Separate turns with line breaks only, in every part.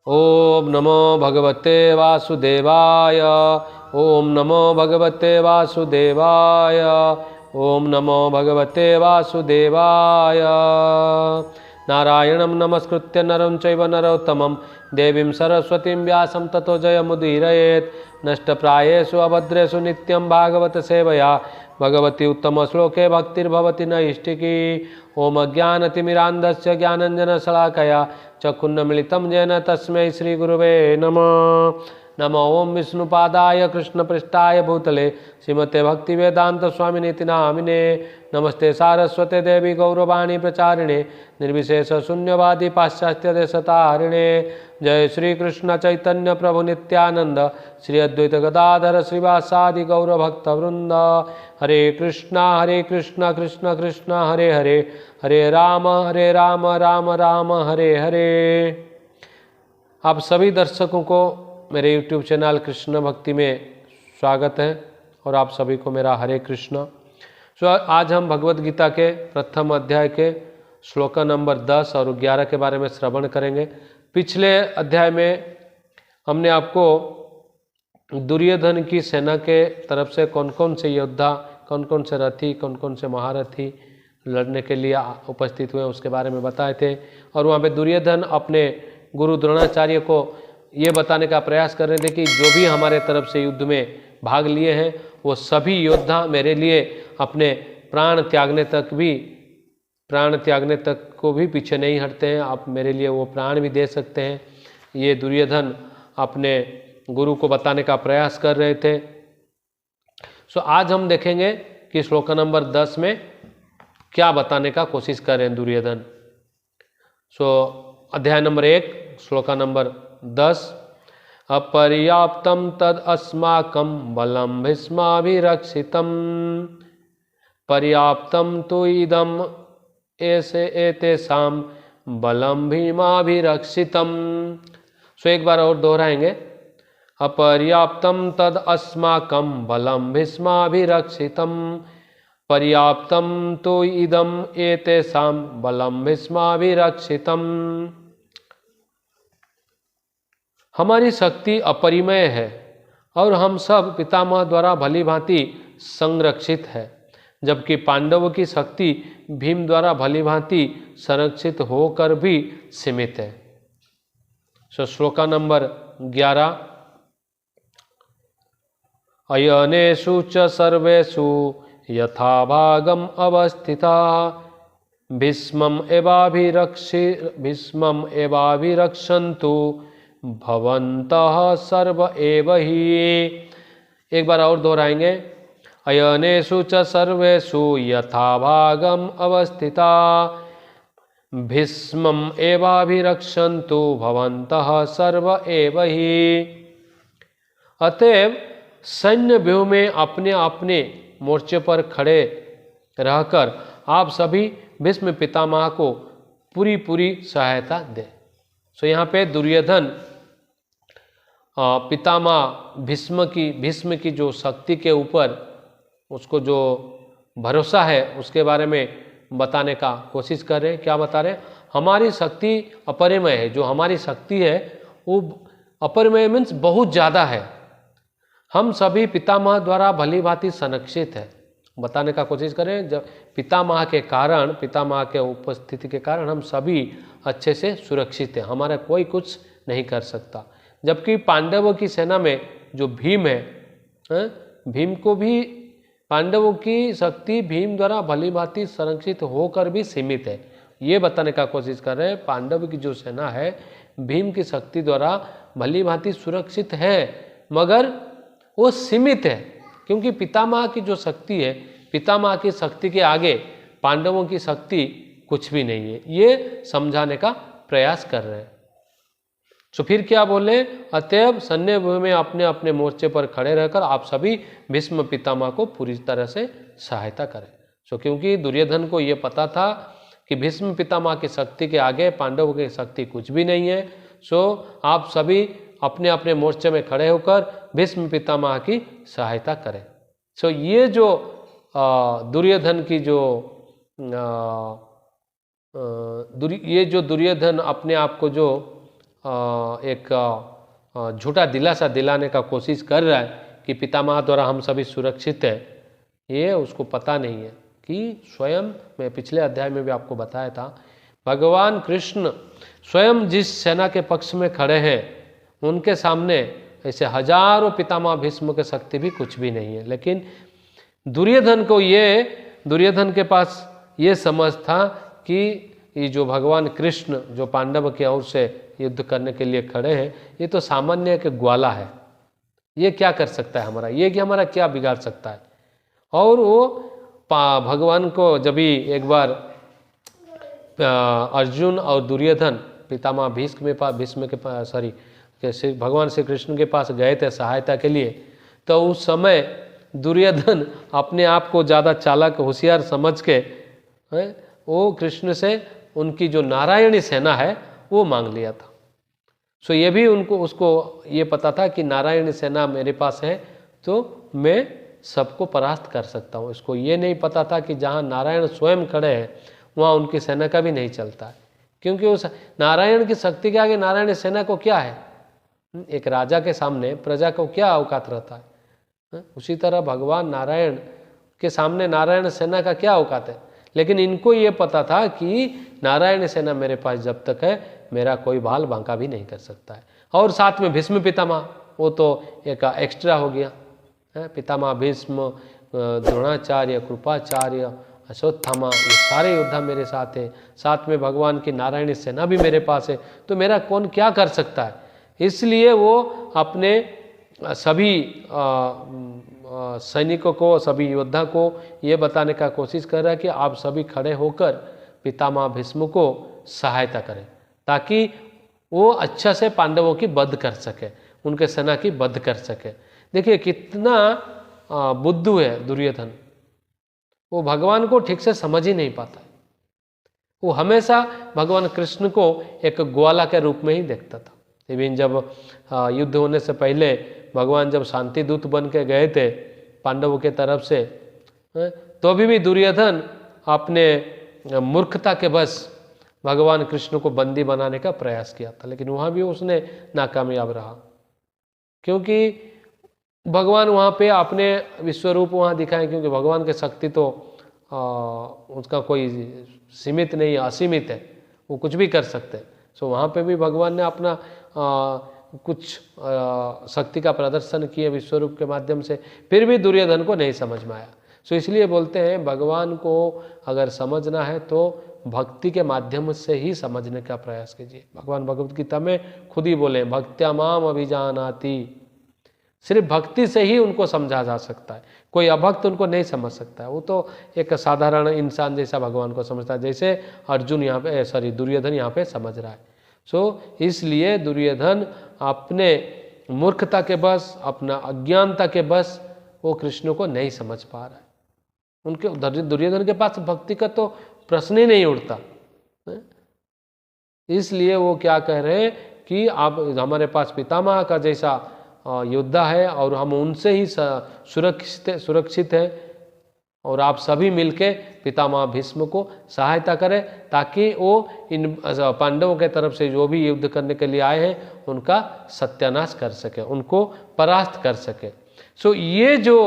ओम नमो भगवते वासुदेवाय। ओम नमो भगवते वासुदेवाय। ओम नमो भगवते वासुदेवाय। नारायणं नमस्कृत्य नरं चैव नरोत्तमं देवीं सरस्वतीं व्यासं ततो जयमुदीरयेत्। नष्टप्रायेषु अभद्रेषु नित्यं भागवत सेवया भगवती उत्तमश्लोके भक्तिर्भवति नैष्टिकी। ओम अज्ञानतिमिरान्धस्य ज्ञानञ्जनशलाकया चक्षुन्मीलितं येन तस्मै श्रीगुरुवे नमः। नमो ओं विष्णुपादाय कृष्णपृष्ठाय भूतले श्रीमते भक्तिवेदांत स्वामिनीति नामिने। नमस्ते सारस्वते देवी गौरवाणी प्रचारिणे निर्विशेष शून्यवादी पाश्चात्य देशतारिणे। जय श्री कृष्ण चैतन्य प्रभु नित्यानंद श्री अद्वैत गदाधर श्रीवासादि गौरभक्तवृंद। हरे कृष्णा कृष्ण कृष्ण हरे हरे हरे राम राम राम हरे हरे। आप सभी दर्शकों को मेरे YouTube चैनल कृष्ण भक्ति में स्वागत है और आप सभी को मेरा हरे कृष्ण। आज हम भगवत गीता के प्रथम अध्याय के श्लोक नंबर 10 और 11 के बारे में श्रवण करेंगे। पिछले अध्याय में हमने आपको दुर्योधन की सेना के तरफ से कौन कौन से योद्धा, कौन कौन से रथी, कौन कौन से महारथी लड़ने के लिए उपस्थित हुए उसके बारे में बताए थे। और वहाँ पे दुर्योधन अपने गुरु द्रोणाचार्य को ये बताने का प्रयास कर रहे थे कि जो भी हमारे तरफ से युद्ध में भाग लिए हैं वो सभी योद्धा मेरे लिए अपने प्राण त्यागने तक को भी पीछे नहीं हटते हैं। आप मेरे लिए वो प्राण भी दे सकते हैं। ये दुर्योधन अपने गुरु को बताने का प्रयास कर रहे थे। आज हम देखेंगे कि श्लोक नंबर 10 में क्या बताने का कोशिश कर रहे हैं दुर्योधन। अध्याय नंबर 1 श्लोक नंबर 10। अपर्याप्तं तद अस्माकं बलं भीष्माभिरक्षितं पर्याप्तं तु इदं एतेषां बलं भीमाभिरक्षितं। एक बार और दोहराएंगे। अपर्याप्तं तद अस्माकं बलं भीष्माभिरक्षितं पर्याप्तं तु इदं एतेषां बलं भीष्माभिरक्षितं। हमारी शक्ति अपरिमेय है और हम सब पितामह द्वारा भली भांति संरक्षित है, जबकि पांडवों की शक्ति भीम द्वारा भली भांति संरक्षित होकर भी सीमित है। श्लोक नंबर 11। अयनेषु च सर्वेषु यथा भागम अवस्थिता भीष्मम् एवाभिरक्षन्तु भवन्तः सर्व एव हि। एक बार और दोहराएंगे। अयनेषु च सर्वेषु यथा भागम अवस्थिता भीष्मम् एवाभिरक्षन्तु भवन्तः सर्व एव हि। अतएव सैन्य व्यूह में अपने अपने मोर्चे पर खड़े रहकर आप सभी भीष्म पितामह को पूरी सहायता दें। यहाँ पे दुर्योधन पितामह भीष्म की जो शक्ति के ऊपर उसको जो भरोसा है उसके बारे में बताने का कोशिश कर रहे हैं। क्या बता रहे हैं? हमारी शक्ति अपरिमेय है। जो हमारी शक्ति है वो अपरिमेय मीन्स बहुत ज़्यादा है। हम सभी पितामह द्वारा भली भांति संरक्षित है बताने का कोशिश करें। जब पितामह के कारण, पितामह के उपस्थिति के कारण हम सभी अच्छे से सुरक्षित है, हमारा कोई कुछ नहीं कर सकता। जबकि पांडवों की सेना में जो भीम है, भीम को भी पांडवों की शक्ति भीम द्वारा भली भांति संरक्षित होकर भी सीमित है। ये बताने का कोशिश कर रहे हैं पांडव की जो सेना है भीम की शक्ति द्वारा भली भांति सुरक्षित है मगर वो सीमित है, क्योंकि पितामह की जो शक्ति है, पितामह की शक्ति के आगे पांडवों की शक्ति कुछ भी नहीं है। ये समझाने का प्रयास कर रहे हैं। फिर क्या बोले? अतएव सैन्य व्यूह में अपने अपने मोर्चे पर खड़े रहकर आप सभी भीष्म पितामह को पूरी तरह से सहायता करें। क्योंकि दुर्योधन को ये पता था कि भीष्म पितामह की शक्ति के आगे पांडवों की शक्ति कुछ भी नहीं है। आप सभी अपने अपने मोर्चे में खड़े होकर भीष्म पितामह की सहायता करें। ये जो दुर्योधन की जो दुर्योधन अपने आप को जो एक झूठा दिलासा दिलाने का कोशिश कर रहा है कि पितामह द्वारा हम सभी सुरक्षित है, ये उसको पता नहीं है कि स्वयं, मैं पिछले अध्याय में भी आपको बताया था, भगवान कृष्ण स्वयं जिस सेना के पक्ष में खड़े हैं उनके सामने ऐसे हजारों पितामह भीष्म के शक्ति भी कुछ भी नहीं है। लेकिन दुर्योधन के पास ये समझ था कि ये जो भगवान कृष्ण जो पांडव की ओर से युद्ध करने के लिए खड़े हैं, ये तो सामान्य के ग्वाला है, ये क्या कर सकता है हमारा, ये कि हमारा क्या बिगाड़ सकता है। और वो भगवान को जब भी एक बार अर्जुन और दुर्योधन पितामह भीष्म के पास भगवान श्री कृष्ण के पास गए थे सहायता के लिए, तो उस समय दुर्योधन अपने आप को ज़्यादा चालाक होशियार समझ के वो कृष्ण से उनकी जो नारायणी सेना है वो मांग लिया था। सो ये भी उसको ये पता था कि नारायणी सेना मेरे पास है तो मैं सबको परास्त कर सकता हूँ। इसको ये नहीं पता था कि जहाँ नारायण स्वयं खड़े हैं वहाँ उनकी सेना का भी नहीं चलता है, क्योंकि उस नारायण की शक्ति के आगे नारायण सेना को क्या है, एक राजा के सामने प्रजा को क्या औकात रहता है। उसी तरह भगवान नारायण के सामने नारायण सेना का क्या औकात है। लेकिन इनको ये पता था कि नारायण सेना मेरे पास जब तक है मेरा कोई भाल बांका भी नहीं कर सकता है। और साथ में भीष्म पितामह, वो तो एक एक्स्ट्रा हो गया है। पितामह भीष्म, द्रोणाचार्य, कृपाचार्य, अश्वत्थामा, ये सारे योद्धा मेरे साथ है। साथ में भगवान की नारायणी सेना भी मेरे पास है, तो मेरा कौन क्या कर सकता है। इसलिए वो अपने सभी सैनिकों को, सभी योद्धा को ये बताने का कोशिश कर रहा है कि आप सभी खड़े होकर पितामह भीष्म को सहायता करें, ताकि वो अच्छा से पांडवों की वध कर सके, उनके सेना की वध कर सके। देखिए कितना बुद्धू है दुर्योधन, वो भगवान को ठीक से समझ ही नहीं पाता। वो हमेशा भगवान कृष्ण को एक ग्वाला के रूप में ही देखता था। इवन जब युद्ध होने से पहले भगवान जब शांति दूत बन के गए थे पांडवों के तरफ से, तो अभी भी दुर्योधन अपने मूर्खता के बस भगवान कृष्ण को बंदी बनाने का प्रयास किया था, लेकिन वहाँ भी उसने नाकामयाब रहा, क्योंकि भगवान वहाँ पे अपने विश्वरूप वहाँ दिखाए, क्योंकि भगवान की शक्ति तो उसका कोई सीमित नहीं, असीमित है, वो कुछ भी कर सकते हैं। सो वहाँ पे भी भगवान ने अपना कुछ शक्ति का प्रदर्शन किए विश्वरूप के माध्यम से, फिर भी दुर्योधन को नहीं समझ में आया। सो इसलिए बोलते हैं भगवान को अगर समझना है तो भक्ति के माध्यम से ही समझने का प्रयास कीजिए। भगवान भगवत गीता में खुद ही बोले भक्त्या माम अभिजानाति, सिर्फ भक्ति से ही उनको समझा जा सकता है, कोई अभक्त उनको नहीं समझ सकता है। वो तो एक साधारण इंसान जैसा भगवान को समझता है, जैसे अर्जुन यहाँ पे दुर्योधन यहाँ पे समझ रहा है। सो इसलिए दुर्योधन अपने मूर्खता के बस, अपना अज्ञानता के बस वो कृष्ण को नहीं समझ पा रहा है। उनके दुर्योधन के पास भक्ति का तो प्रश्न ही नहीं उठता। इसलिए वो क्या कह रहे हैं कि आप हमारे पास पितामह का जैसा योद्धा है और हम उनसे ही सुरक्षित है, और आप सभी मिलके पितामह भीष्म को सहायता करें ताकि वो इन पांडवों के तरफ से जो भी युद्ध करने के लिए आए हैं उनका सत्यानाश कर सके, उनको परास्त कर सके। सो ये जो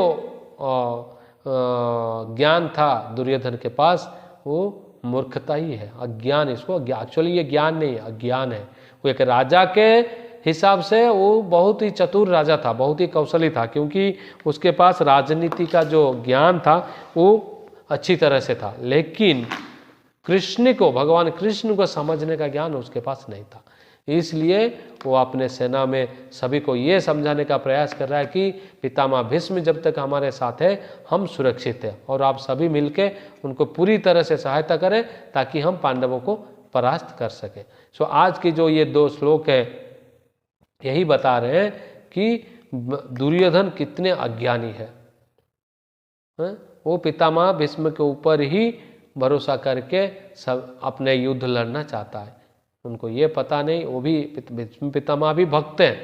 ज्ञान था दुर्योधन के पास वो मूर्खता ही है, अज्ञान। इसको एक्चुअली ये ज्ञान नहीं है, अज्ञान है। वो एक राजा के हिसाब से वो बहुत ही चतुर राजा था, बहुत ही कौशली था, क्योंकि उसके पास राजनीति का जो ज्ञान था वो अच्छी तरह से था, लेकिन कृष्ण को, भगवान कृष्ण को समझने का ज्ञान उसके पास नहीं था। इसलिए वो अपने सेना में सभी को ये समझाने का प्रयास कर रहा है कि पितामह भीष्म जब तक हमारे साथ है हम सुरक्षित हैं, और आप सभी मिलके उनको पूरी तरह से सहायता करें ताकि हम पांडवों को परास्त कर सकें। सो आज की जो ये 2 श्लोक है यही बता रहे हैं कि दुर्योधन कितने अज्ञानी है। वो पितामह भीष्म के ऊपर ही भरोसा करके सब अपने युद्ध लड़ना चाहता है। उनको ये पता नहीं, वो भी पितामह भी भक्त हैं,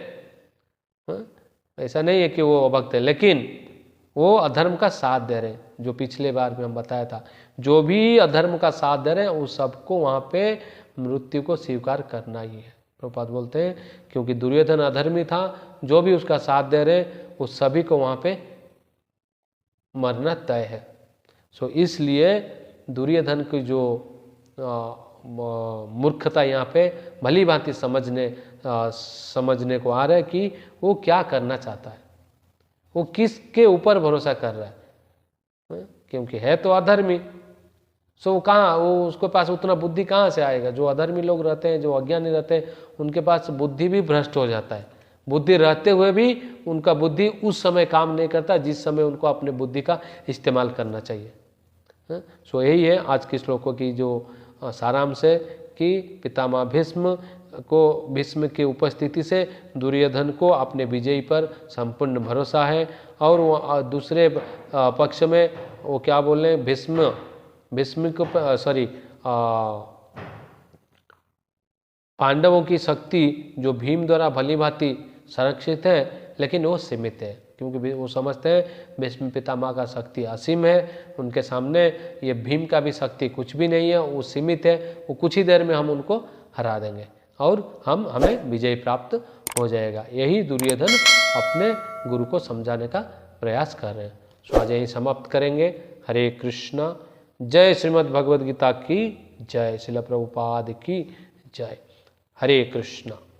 ऐसा नहीं है कि वो अभक्त है, लेकिन वो अधर्म का साथ दे रहे हैं। जो पिछले बार में हम बताया था, जो भी अधर्म का साथ दे रहे हैं उस सबको वहाँ पे मृत्यु को स्वीकार करना ही है। प्रभुपाद बोलते हैं क्योंकि दुर्योधन अधर्मी था, जो भी उसका साथ दे रहे उस सभी को वहाँ पे मरना तय है। सो इसलिए दुर्योधन की जो मूर्खता यहाँ पे भली भांति समझने को आ रहा है कि वो क्या करना चाहता है, वो किसके ऊपर भरोसा कर रहा है, क्योंकि है तो अधर्मी। सो कहाँ वो उसके पास उतना बुद्धि कहाँ से आएगा। जो अधर्मी लोग रहते हैं, जो अज्ञानी रहते हैं, उनके पास बुद्धि भी भ्रष्ट हो जाता है। बुद्धि रहते हुए भी उनका बुद्धि उस समय काम नहीं करता जिस समय उनको अपने बुद्धि का इस्तेमाल करना चाहिए। सो यही है आज के श्लोकों की जो सारांश है कि पितामह भीष्म की उपस्थिति से दुर्योधन को अपने विजय पर संपूर्ण भरोसा है। और वो दूसरे पक्ष में वो क्या बोल रहे हैं, भीष्म को पांडवों की शक्ति जो भीम द्वारा भली भांति संरक्षित है, लेकिन वो सीमित है, क्योंकि वो समझते हैं भीष्म पितामह का शक्ति असीम है, उनके सामने ये भीम का भी शक्ति कुछ भी नहीं है, वो सीमित है, वो कुछ ही देर में हम उनको हरा देंगे और हमें विजय प्राप्त हो जाएगा। यही दुर्योधन अपने गुरु को समझाने का प्रयास कर रहे हैं। सो आज यही समाप्त करेंगे। हरे कृष्णा। जय श्रीमद् भगवद गीता की जय। श्रील प्रभुपाद की जय। हरे कृष्णा।